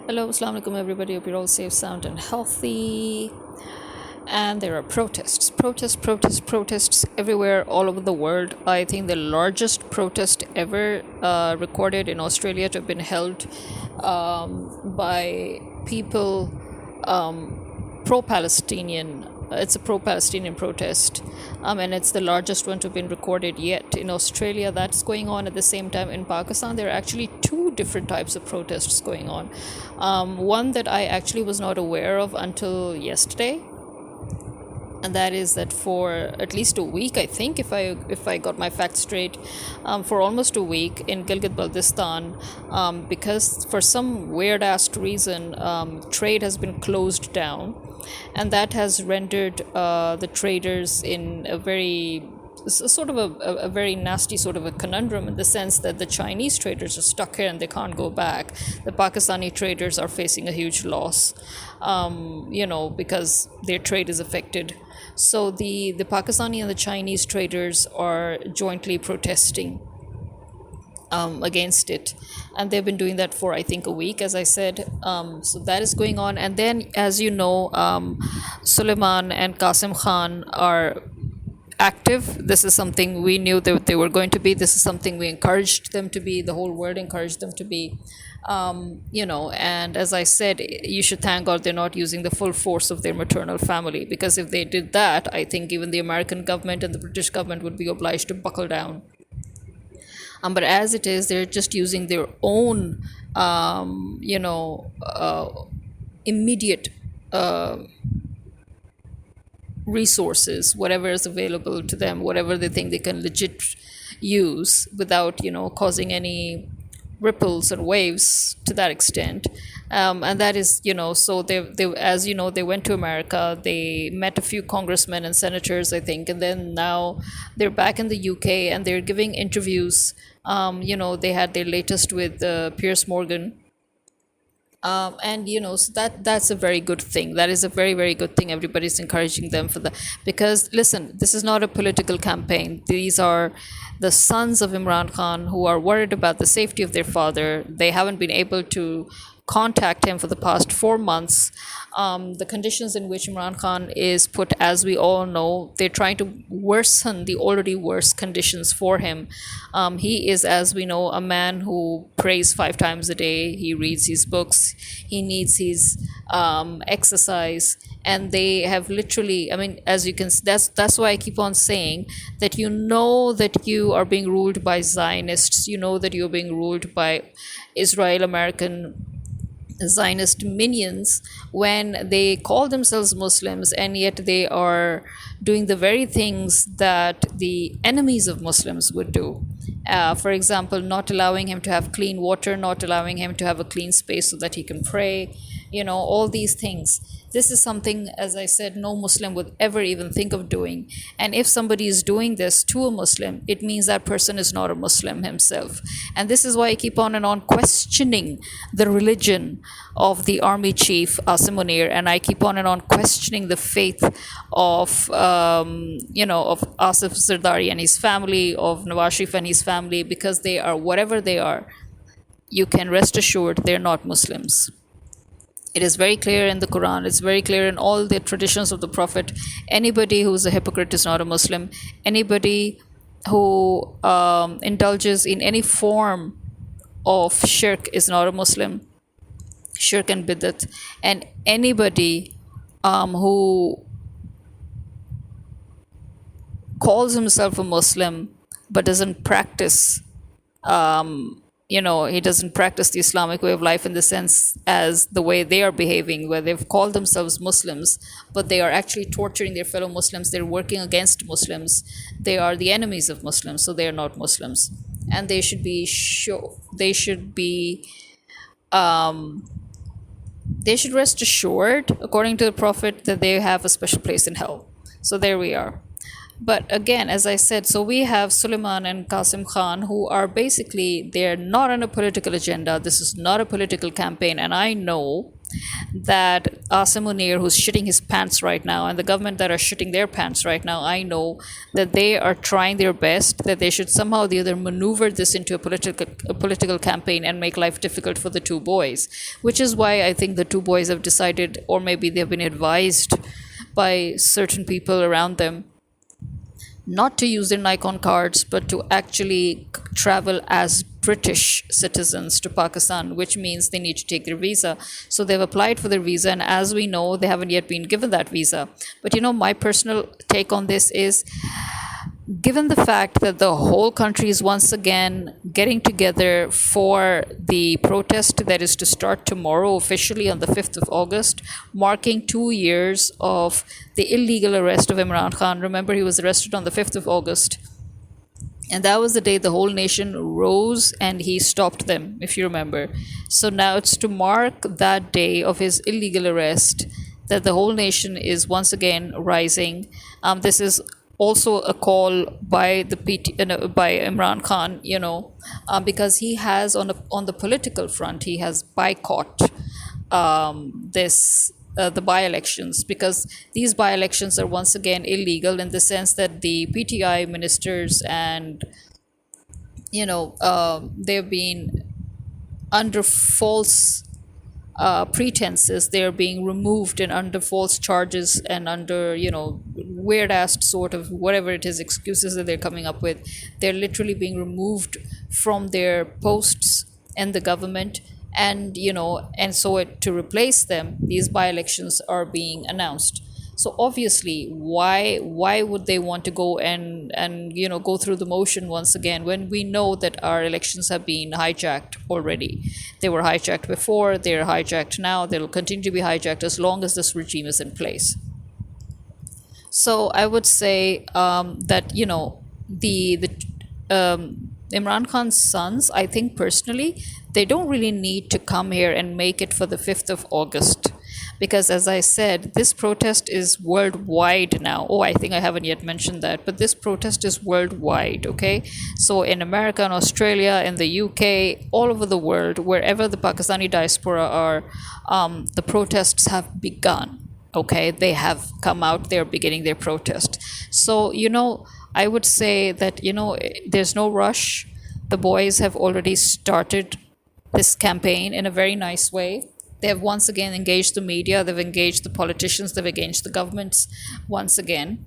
Hello, Assalamu alaikum everybody. Hope you're all safe, sound, and healthy. And there are protests everywhere, all over the world. I think the largest protest ever recorded in Australia to have been held by people pro-Palestinian. It's a pro-Palestinian protest, and it's the largest one to have been recorded yet in Australia. That's going on at the same time in Pakistan. There are actually two different types of protests going on. One that I actually was not aware of until yesterday, and that is that for at least a week, I think, if I got my facts straight, for almost a week in Gilgit-Baltistan, because for some weird ass reason, trade has been closed down, and that has rendered the traders in a very sort of a very nasty sort of a conundrum, in the sense that the Chinese traders are stuck here and they can't go back. The Pakistani traders are facing a huge loss, because their trade is affected. So the Pakistani and the Chinese traders are jointly protesting against it, and they've been doing that for, I think, a week, as I said. So that is going on, and then, as you know, Suleiman and Qasim Khan are active. This is something we knew that they were going to be. This is something we encouraged them to be. The whole world encouraged them to be. And as I said, you should thank God they're not using the full force of their maternal family, because if they did that, I think even the American government and the British government would be obliged to buckle down. But as it is, they're just using their own, immediate resources, whatever is available to them, whatever they think they can legit use without, causing any ripples and waves to that extent. And that is, so they, as you know, they went to America, they met a few congressmen and senators, I think, and then now they're back in the UK and they're giving interviews. They had their latest with Piers Morgan. So that's a very good thing. That is a very, very good thing. Everybody's encouraging them for that, because listen, this is not a political campaign. These are the sons of Imran Khan who are worried about the safety of their father. They haven't been able to contact him for the past 4 months. The conditions in which Imran Khan is put, as we all know, they're trying to worsen the already worse conditions for him. He is, as we know, a man who prays 5 times a day. He reads his books. He needs his exercise. And they have literally, I mean, as you can, that's why I keep on saying that that you are being ruled by Zionists. That you're being ruled by Israel-American Zionist minions when they call themselves Muslims, and yet they are doing the very things that the enemies of Muslims would do. For example, not allowing him to have clean water, not allowing him to have a clean space so that he can pray, all these things. This is something, as I said, no Muslim would ever even think of doing. And if somebody is doing this to a Muslim, it means that person is not a Muslim himself. And this is why I keep on and on questioning the religion of the army chief, Asim Munir, and I keep on and on questioning the faith of, of Asif Zardari and his family, of Nawaz Sharif and his family, because they are, whatever they are, you can rest assured they're not Muslims. It is very clear in the Quran, it's very clear in all the traditions of the Prophet. Anybody who is a hypocrite is not a Muslim. Anybody who indulges in any form of shirk is not a Muslim. Shirk and bid'at. And anybody who calls himself a Muslim but doesn't practice he doesn't practice the Islamic way of life, in the sense as the way they are behaving, where they've called themselves Muslims, but they are actually torturing their fellow Muslims. They're working against Muslims. They are the enemies of Muslims, so they are not Muslims. And they should be they should rest assured, according to the Prophet, that they have a special place in hell. So there we are. But again, as I said, so we have Suleiman and Qasim Khan, who are basically, they're not on a political agenda. This is not a political campaign. And I know that Asim Munir, who's shitting his pants right now, and the government that are shitting their pants right now, I know that they are trying their best, that they should somehow or the other maneuver this into a political campaign and make life difficult for the two boys, which is why I think the two boys have decided, or maybe they've been advised by certain people around them, not to use their Nikon cards, but to actually travel as British citizens to Pakistan, which means they need to take their visa. So they've applied for their visa, and as we know, they haven't yet been given that visa. But my personal take on this is, given the fact that the whole country is once again getting together for the protest that is to start tomorrow, officially on the 5th of August, marking 2 years of the illegal arrest of Imran Khan. Remember, he was arrested on the 5th of August. And that was the day the whole nation rose and he stopped them, if you remember. So now it's to mark that day of his illegal arrest that the whole nation is once again rising. This is also a call by the by Imran Khan, because he has on the political front, he has boycott this the by-elections, because these by-elections are once again illegal in the sense that the PTI ministers and they've been under false pretenses, they're being removed and under false charges and under weird ass sort of whatever it is excuses that they're coming up with. They're literally being removed from their posts in the government, and so to replace them, these by-elections are being announced. So obviously, why would they want to go and go through the motion once again when we know that our elections have been hijacked already? They were hijacked before, they're hijacked now, they'll continue to be hijacked as long as this regime is in place. So I would say that the Imran Khan's sons, I think personally, they don't really need to come here and make it for the 5th of August. Because as I said, this protest is worldwide now. Oh, I think I haven't yet mentioned that, but this protest is worldwide, okay? So in America and Australia, in the UK, all over the world, wherever the Pakistani diaspora are, the protests have begun, okay? They have come out, they're beginning their protest. So, I would say that, there's no rush. The boys have already started this campaign in a very nice way. They have once again engaged the media, they've engaged the politicians, they've engaged the governments once again.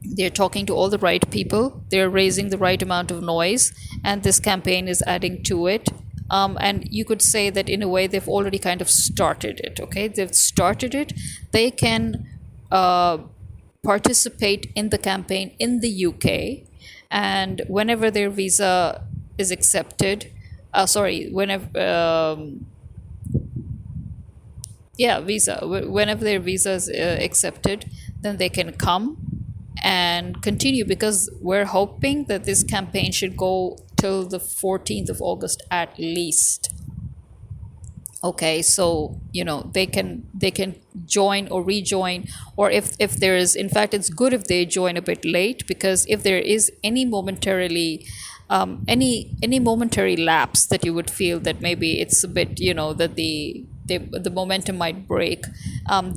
They're talking to all the right people, they're raising the right amount of noise, and this campaign is adding to it. And you could say that in a way they've already kind of started it, okay? They've started it. They can participate in the campaign in the UK, and whenever their visa is accepted, whenever their visa is accepted, then they can come and continue, because we're hoping that this campaign should go till the 14th of August at least. Okay, so they can join or rejoin, or if there is, in fact, it's good if they join a bit late, because if there is any momentary lapse that you would feel that maybe it's a bit that the momentum might break,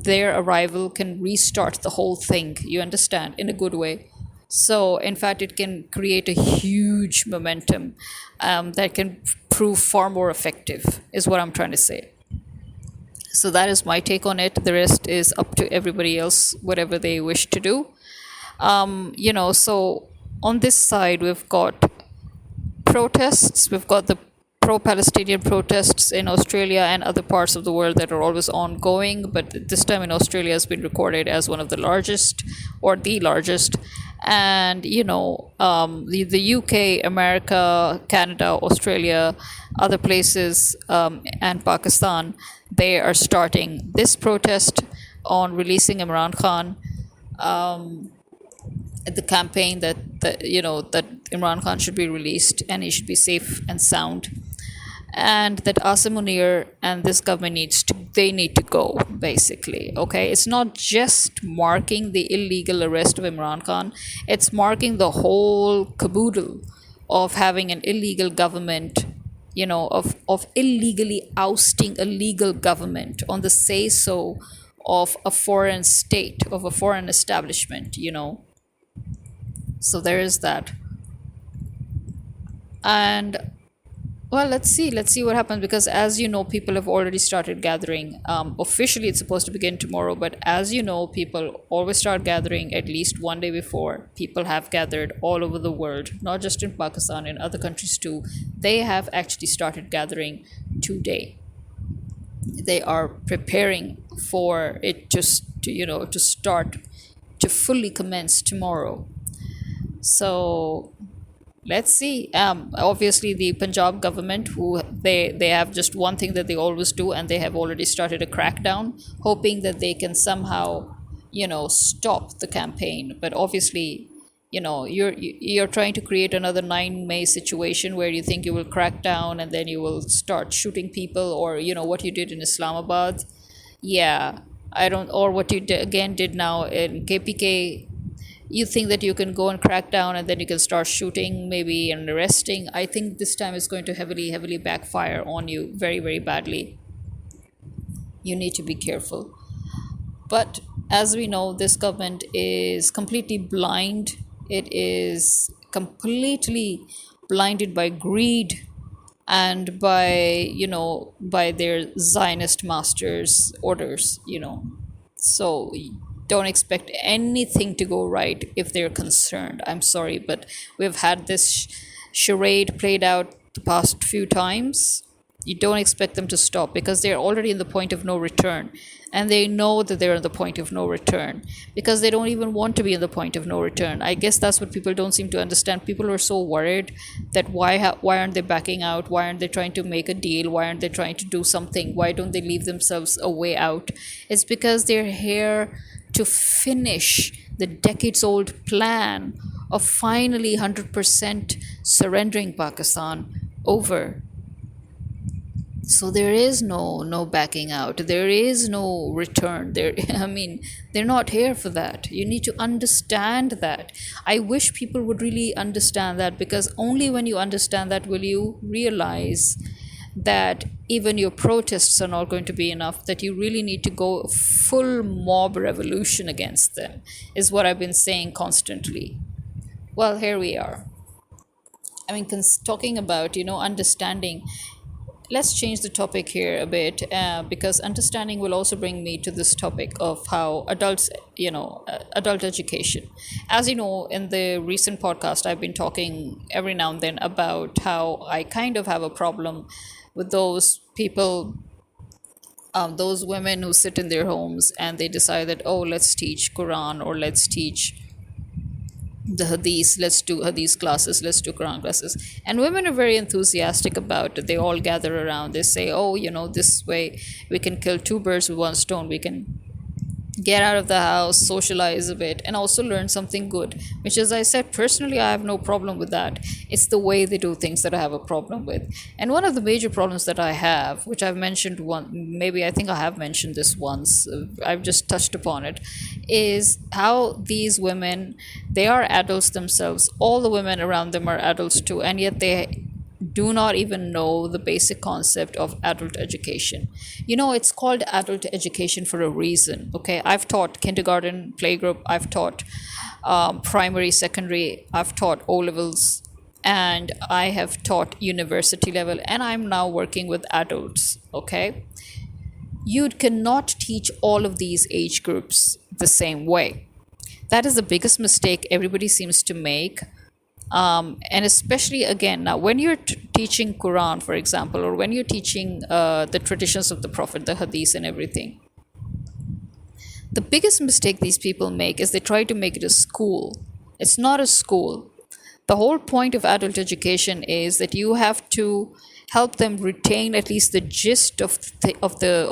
their arrival can restart the whole thing, you understand, in a good way. So in fact, it can create a huge momentum that can prove far more effective, is what I'm trying to say. So that is my take on it. The rest is up to everybody else, whatever they wish to do. So on this side, we've got protests. We've got the pro-Palestinian protests in Australia and other parts of the world that are always ongoing, but this time in Australia has been recorded as one of the largest, or the largest. And the UK, America, Canada, Australia, other places, and Pakistan, they are starting this protest on releasing Imran Khan. The campaign that Imran Khan should be released and he should be safe and sound, and that Asim Munir and this government need to go, basically. Okay, it's not just marking the illegal arrest of Imran Khan, it's marking the whole caboodle of having an illegal government of illegally ousting a legal government on the say so of a foreign state, of a foreign establishment. So there is that. And well, let's see what happens, because as you know, people have already started gathering. Officially, it's supposed to begin tomorrow, but as you know, people always start gathering at least one day before. People have gathered all over the world, not just in Pakistan, in other countries too. They have actually started gathering today. They are preparing for it just to start, to fully commence tomorrow. So let's see. Obviously, the Punjab government, who they have just one thing that they always do, and they have already started a crackdown, hoping that they can somehow, stop the campaign. But obviously, you're trying to create another 9 May situation where you think you will crack down and then you will start shooting people, or what you did in Islamabad. Yeah, I don't, or what you again did now in KPK. You think that you can go and crack down and then you can start shooting maybe and arresting. I think this time it's going to heavily backfire on you very, very badly. You need to be careful. But as we know, this government is completely blind. It is completely blinded by greed and by their Zionist masters' orders. So don't expect anything to go right if they're concerned. I'm sorry, but we've had this charade played out the past few times. You don't expect them to stop, because they're already in the point of no return. And they know that they're in the point of no return, because they don't even want to be in the point of no return. I guess that's what people don't seem to understand. People are so worried that why aren't they backing out? Why aren't they trying to make a deal? Why aren't they trying to do something? Why don't they leave themselves a way out? It's because they're here to finish the decades old plan of finally 100% surrendering Pakistan over. So there is no backing out. There is no return. I mean, they're not here for that. You need to understand that. I wish people would really understand that, because only when you understand that will you realize that even your protests are not going to be enough, that you really need to go full mob revolution against them, is what I've been saying constantly. Well, here we are. I mean, talking about, understanding. Let's change the topic here a bit, because understanding will also bring me to this topic of how adults, adult education. As you know, in the recent podcast, I've been talking every now and then about how I kind of have a problem with those people, those women who sit in their homes and they decide that, oh, let's teach Quran, or let's teach the hadith, let's do hadith classes, let's do Quran classes. And women are very enthusiastic about it. They all gather around, they say, oh, this way we can kill two birds with one stone. We can get out of the house, socialize a bit, and also learn something good. Which, as I said, personally, I have no problem with that. It's the way they do things that I have a problem with. And one of the major problems that I have, which I've mentioned maybe I think I have mentioned this once, I've just touched upon it, is how these women, they are adults themselves. All the women around them are adults too, and yet they do not even know the basic concept of adult education. It's called adult education for a reason. Okay, I've taught kindergarten, playgroup, I've taught primary, secondary, I've taught O levels, and I have taught university level, and I'm now working with adults. Okay, you cannot teach all of these age groups the same way. That is the biggest mistake everybody seems to make. And especially, again, now when you're teaching Quran, for example, or when you're teaching the traditions of the Prophet, the hadith and everything, the biggest mistake these people make is they try to make it a school. It's not a school. The whole point of adult education is that you have to help them retain at least the gist of the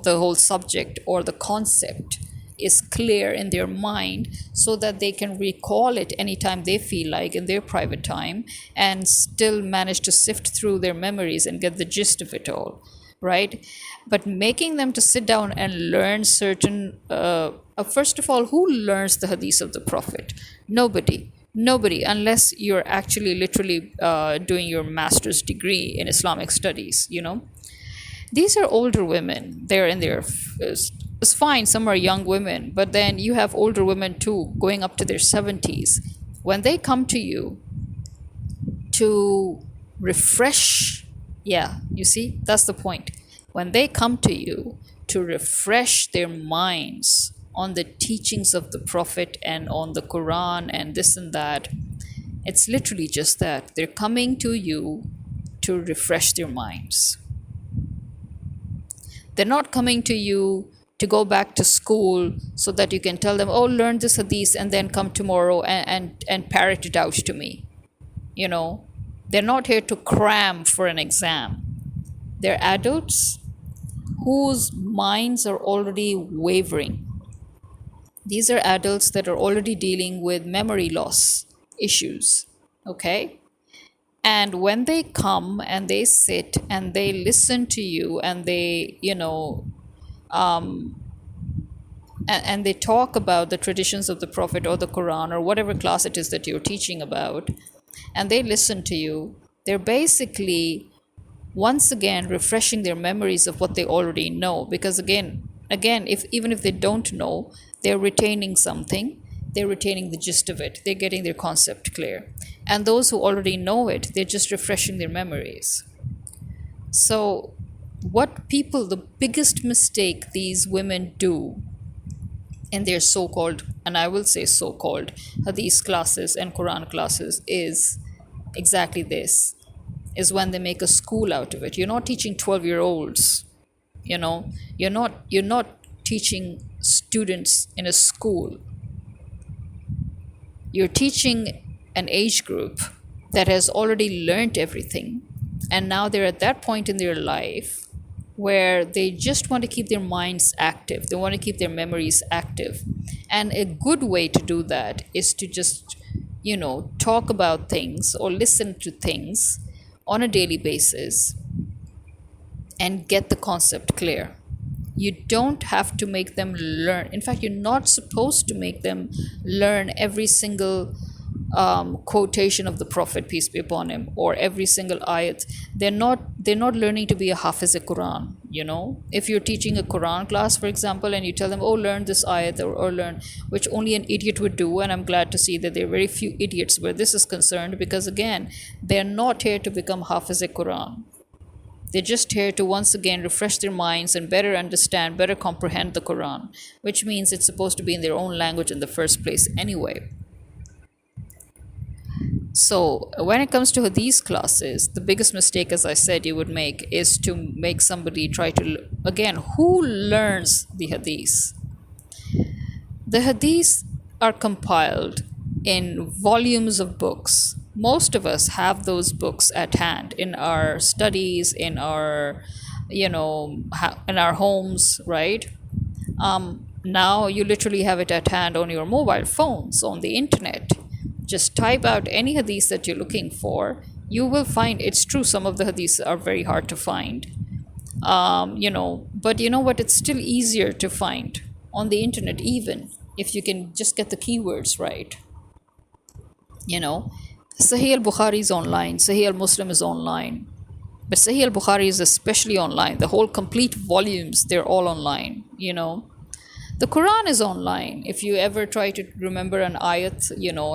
whole subject, or the concept is clear in their mind, so that they can recall it anytime they feel like in their private time, and still manage to sift through their memories and get the gist of it all, right? But making them to sit down and learn certain first of all, who learns the hadith of the Prophet? Nobody. Nobody, unless you're actually literally doing your master's degree in Islamic studies, you know. These are older women. They're in their, it's fine, some are young women, but then you have older women too, going up to their 70s. When they come to you to refresh, yeah, you see, that's the point. When they come to you to refresh their minds on the teachings of the Prophet and on the Quran and this and that, it's literally just that. They're coming to you to refresh their minds. They're not coming to you to go back to school so that you can tell them, oh, learn this hadith and then come tomorrow and parrot it out to me. You know, they're not here to cram for an exam. They're adults whose minds are already wavering. These are adults that are already dealing with memory loss issues. Okay? And when they come and they sit and they listen to you and they, and they talk about the traditions of the Prophet or the Quran or whatever class it is that you're teaching about, and they listen to you, they're basically once again refreshing their memories of what they already know. Because again, if even if they don't know, they're retaining something, they're retaining the gist of it, they're getting their concept clear. And those who already know it, they're just refreshing their memories. So the biggest mistake these women do in their so-called, and I will say so-called, hadith classes and Quran classes is exactly this, is when they make a school out of it. You're not teaching 12-year-olds, you know, you're not teaching students in a school. You're teaching an age group that has already learned everything, and now they're at that point in their life where they just want to keep their minds active, they want to keep their memories active. And a good way to do that is to just, talk about things or listen to things on a daily basis and get the concept clear. You don't have to make them learn. In fact, you're not supposed to make them learn every single quotation of the Prophet, peace be upon him, or every single ayat. They're not learning to be a hafiz Quran. If you're teaching a Quran class, for example, and you tell them, oh, learn this ayat, or learn, which only an idiot would do, and I'm glad to see that there are very few idiots where this is concerned, because again, they're not here to become hafiz Quran. They're just here to once again refresh their minds and better understand, better comprehend the Quran, which means it's supposed to be in their own language in the first place anyway. So when it comes to these classes, the biggest mistake, as I said, you would make is to make somebody try to, again, who learns the hadith? The hadiths are compiled in volumes of books. Most of us have those books at hand in our studies, in our, in our homes, right? Now you literally have it at hand on your mobile phones, on the internet. Just type out any hadith that you're looking for. You will find, it's true, some of the hadiths are very hard to find. But you know what? It's still easier to find on the internet, even if you can just get the keywords right. Sahih al-Bukhari is online, Sahih al-Muslim is online. But Sahih al-Bukhari is especially online. The whole complete volumes, they're all online, The Quran is online. If you ever try to remember an ayat,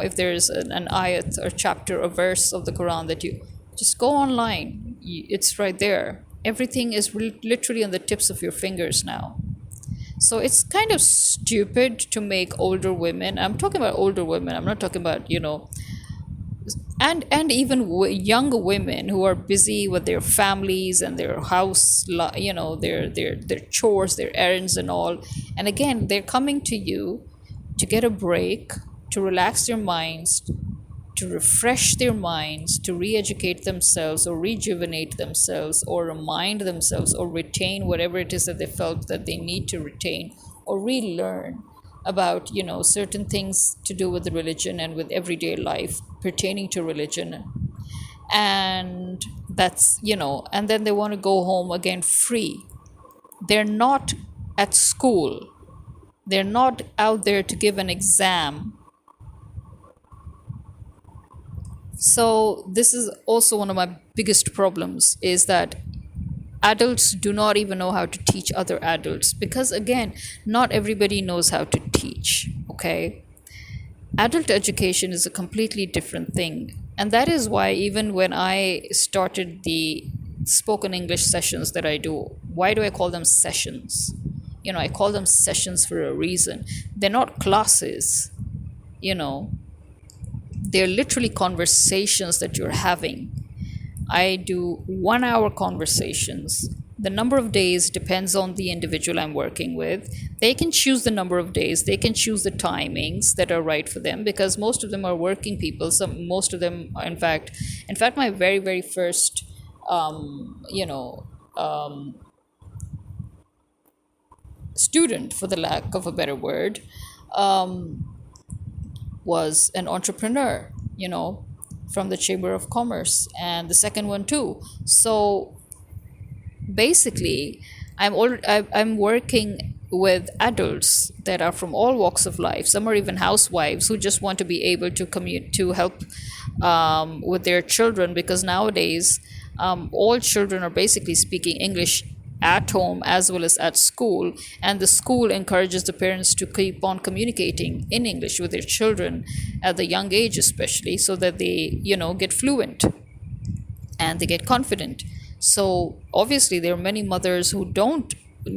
if there's an ayat or chapter or verse of the Quran that you just go online, it's right there. Everything is literally on the tips of your fingers now. So it's kind of stupid to make older women, I'm talking about older women, I'm not talking about, and even younger women who are busy with their families and their house, their chores, their errands and all. And again, they're coming to you to get a break, to relax their minds, to refresh their minds, to re-educate themselves or rejuvenate themselves or remind themselves or retain whatever it is that they felt that they need to retain or relearn about, certain things to do with the religion and with everyday life pertaining to religion. And that's, and then they want to go home again free. They're not at school. They're not out there to give an exam. So this is also one of my biggest problems, is that adults do not even know how to teach other adults, because again, not everybody knows how to teach. Okay, adult education is a completely different thing. And that is why, even when I started the spoken English sessions that I do, why do I call them sessions? I call them sessions for a reason. They're not classes, you know, they're literally conversations that you're having. I do 1 hour conversations. The number of days depends on the individual I'm working with. They can choose the number of days, they can choose the timings that are right for them, because most of them are working people. Most of them, in fact, my very, very first, you know, student, for the lack of a better word, was an entrepreneur, from the Chamber of Commerce, and the second one too. So basically, I'm working with adults that are from all walks of life. Some are even housewives who just want to be able to commute to help with their children, because nowadays all children are basically speaking English at home as well as at school, and the school encourages the parents to keep on communicating in English with their children at the young age, especially, so that they get fluent and they get confident. So obviously, there are many mothers who don't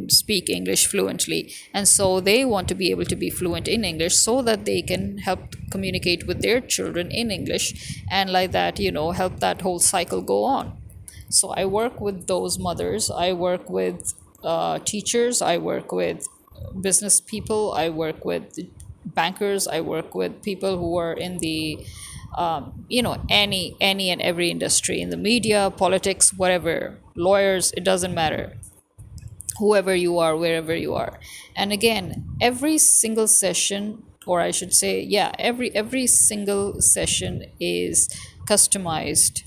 speak English fluently, and so they want to be able to be fluent in English so that they can help communicate with their children in English, and like that, help that whole cycle go on. So I work with those mothers, I work with teachers, I work with business people, I work with bankers, I work with people who are in the any and every industry, in the media, politics, whatever, lawyers, it doesn't matter, whoever you are, wherever you are. And again, every single session, or I should say, yeah, every single session is customized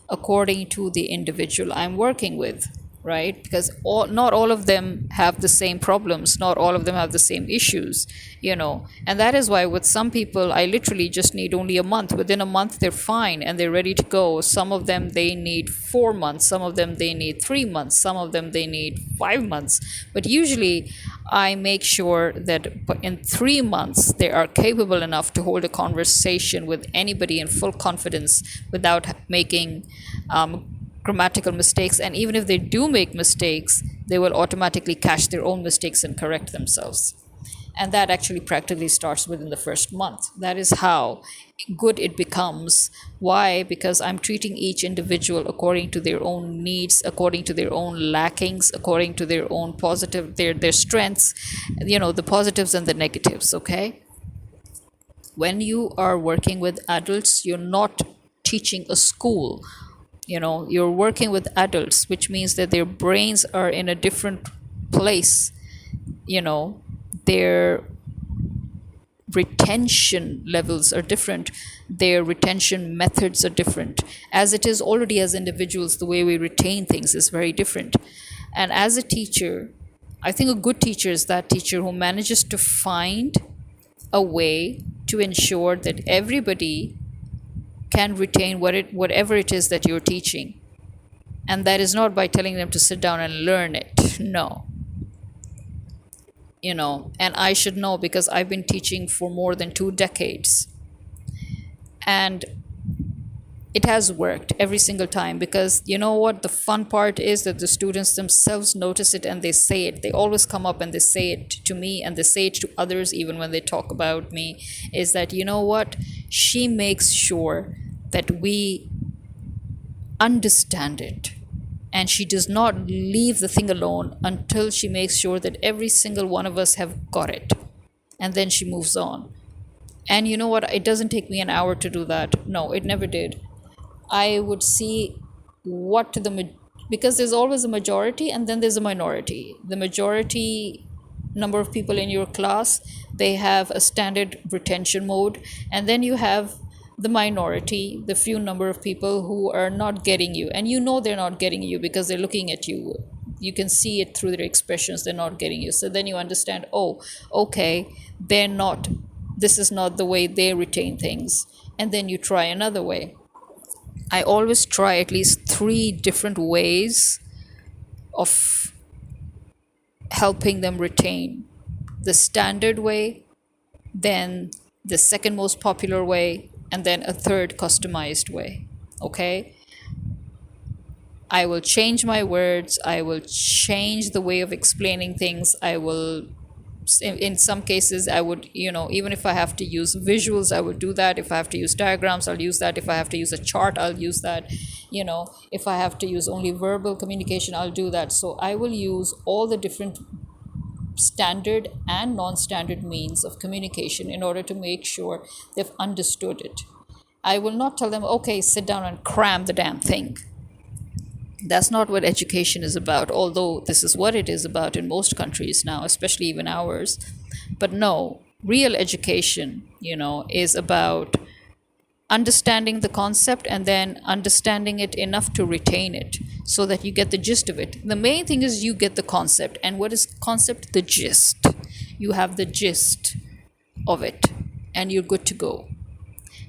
according to the individual I'm working with, right? Because not all of them have the same problems, not all of them have the same issues, and that is why with some people I literally just need only a month. Within a month they're fine and they're ready to go. Some of them they need 4 months, some of them they need 3 months, some of them they need 5 months. But usually I make sure that in 3 months they are capable enough to hold a conversation with anybody in full confidence without making grammatical mistakes. And even if they do make mistakes, they will automatically catch their own mistakes and correct themselves. And that actually practically starts within the first month. That is how good it becomes. Why? Because I'm treating each individual according to their own needs, according to their own lackings, according to their own positive, their strengths, the positives and the negatives. Okay, when you are working with adults, you're not teaching a school. You're working with adults, which means that their brains are in a different place. Their retention levels are different, their retention methods are different. As it is already, as individuals, the way we retain things is very different. And as a teacher, I think a good teacher is that teacher who manages to find a way to ensure that everybody can retain whatever it is that you're teaching. And that is not by telling them to sit down and learn it. No. And I should know, because I've been teaching for more than 2 decades. And it has worked every single time, because you know what the fun part is, that the students themselves notice it and they say it. They always come up and they say it to me, and they say it to others even when they talk about me, is that, what, she makes sure that we understand it, and she does not leave the thing alone until she makes sure that every single one of us have got it, and then she moves on. And you know what, it doesn't take me an hour to do that. No, it never did. I would see because there's always a majority and then there's a minority. The majority number of people in your class, they have a standard retention mode, and then you have the minority, the few number of people who are not getting you, and they're not getting you because they're looking at you. You can see it through their expressions, they're not getting you. So then you understand, oh, okay, this is not the way they retain things, and then you try another way. I always try at least three different ways of helping them retain: the standard way, then the second most popular way, and then a third customized way. Okay? I will change my words, I will change the way of explaining things, I will, in some cases I would, even if I have to use visuals, I would do that. If I have to use diagrams, I'll use that. If I have to use a chart, I'll use that. If I have to use only verbal communication, I'll do that. So I will use all the different standard and non-standard means of communication in order to make sure they've understood it. I will not tell them, okay, sit down and cram the damn thing. That's not what education is about, although this is what it is about in most countries now, especially even ours. But no, real education, is about understanding the concept and then understanding it enough to retain it so that you get the gist of it. The main thing is you get the concept. And what is concept? The gist. You have the gist of it and you're good to go.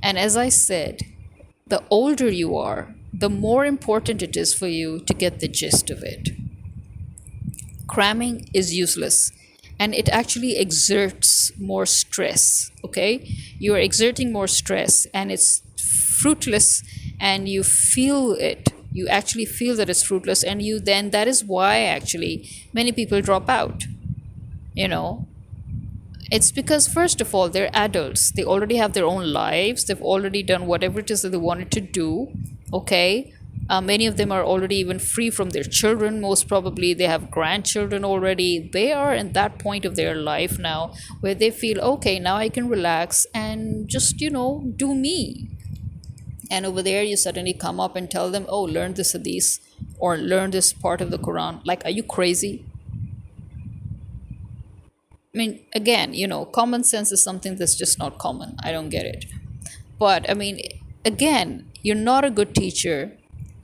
And as I said, the older you are, the more important it is for you to get the gist of it. Cramming is useless and it actually exerts more stress. Okay? You are exerting more stress and it's fruitless, and you feel it. You actually feel that it's fruitless, and that is why actually many people drop out. You know, it's because, first of all, they're adults. They already have their own lives. They've already done whatever it is that they wanted to do. Okay. Many of them are already even free from their children. Most probably, they have grandchildren already. They are in that point of their life now where they feel, okay, now I can relax and just, do me. And over there, you suddenly come up and tell them, oh, learn this hadith or learn this part of the Quran. Like, are you crazy? I mean, again, common sense is something that's just not common. I don't get it. But I mean, again, you're not a good teacher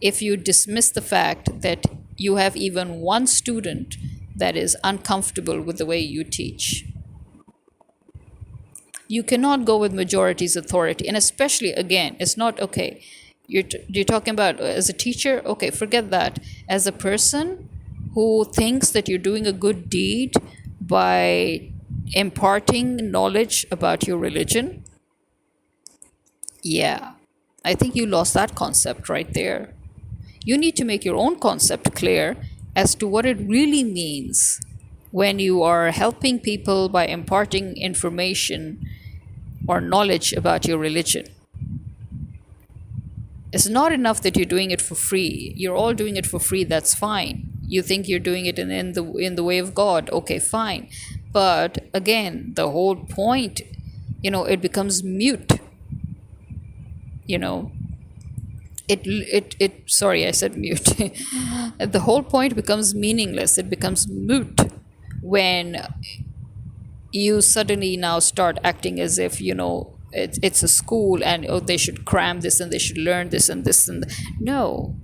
if you dismiss the fact that you have even one student that is uncomfortable with the way you teach. You cannot go with majority's authority. And especially, again, it's not okay. You're talking about as a teacher? Okay, forget that. As a person who thinks that you're doing a good deed by imparting knowledge about your religion, yeah, I think you lost that concept right there. You need to make your own concept clear as to what it really means when you are helping people by imparting information or knowledge about your religion. It's not enough that you're doing it for free. You're all doing it for free, that's fine. You think you're doing it in the way of God, okay, fine. But again, the whole point, it becomes mute. Sorry, I said mute. The whole point becomes meaningless. It becomes moot when you suddenly now start acting as if it's a school and they should cram this and they should learn this and this and no.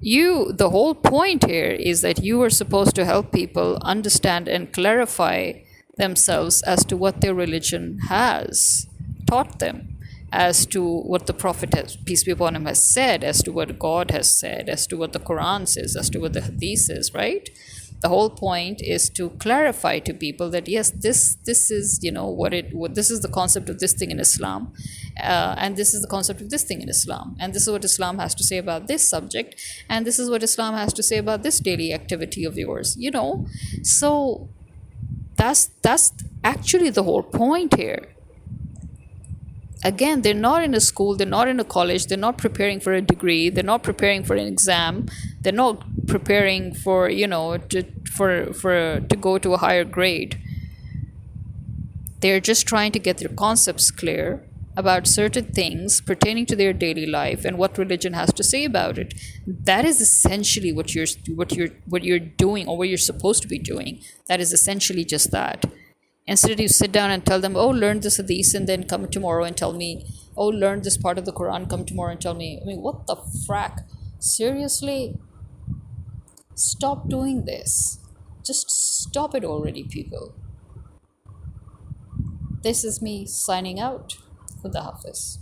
The whole point here is that you are supposed to help people understand and clarify themselves as to what their religion has taught them, as to what the Prophet, has, peace be upon him, has said, as to what God has said, as to what the Quran says, as to what the Hadith says, right? The whole point is to clarify to people that yes, this is this is the concept of this thing in Islam, and this is the concept of this thing in Islam, and this is what Islam has to say about this subject, and this is what Islam has to say about this daily activity of yours. So that's actually the whole point here. Again, they're not in a school, they're not in a college, they're not preparing for a degree, they're not preparing for an exam, they're not preparing for to go to a higher grade. They're just trying to get their concepts clear about certain things pertaining to their daily life and what religion has to say about it. That is essentially what you're doing, or what you're supposed to be doing. That is essentially just that. Instead, you sit down and tell them, oh, learn this hadith and then come tomorrow and tell me, oh, learn this part of the Quran, come tomorrow and tell me. I mean, what the frack? Seriously? Stop doing this. Just stop it already, people. This is me signing out. Khuda Hafiz.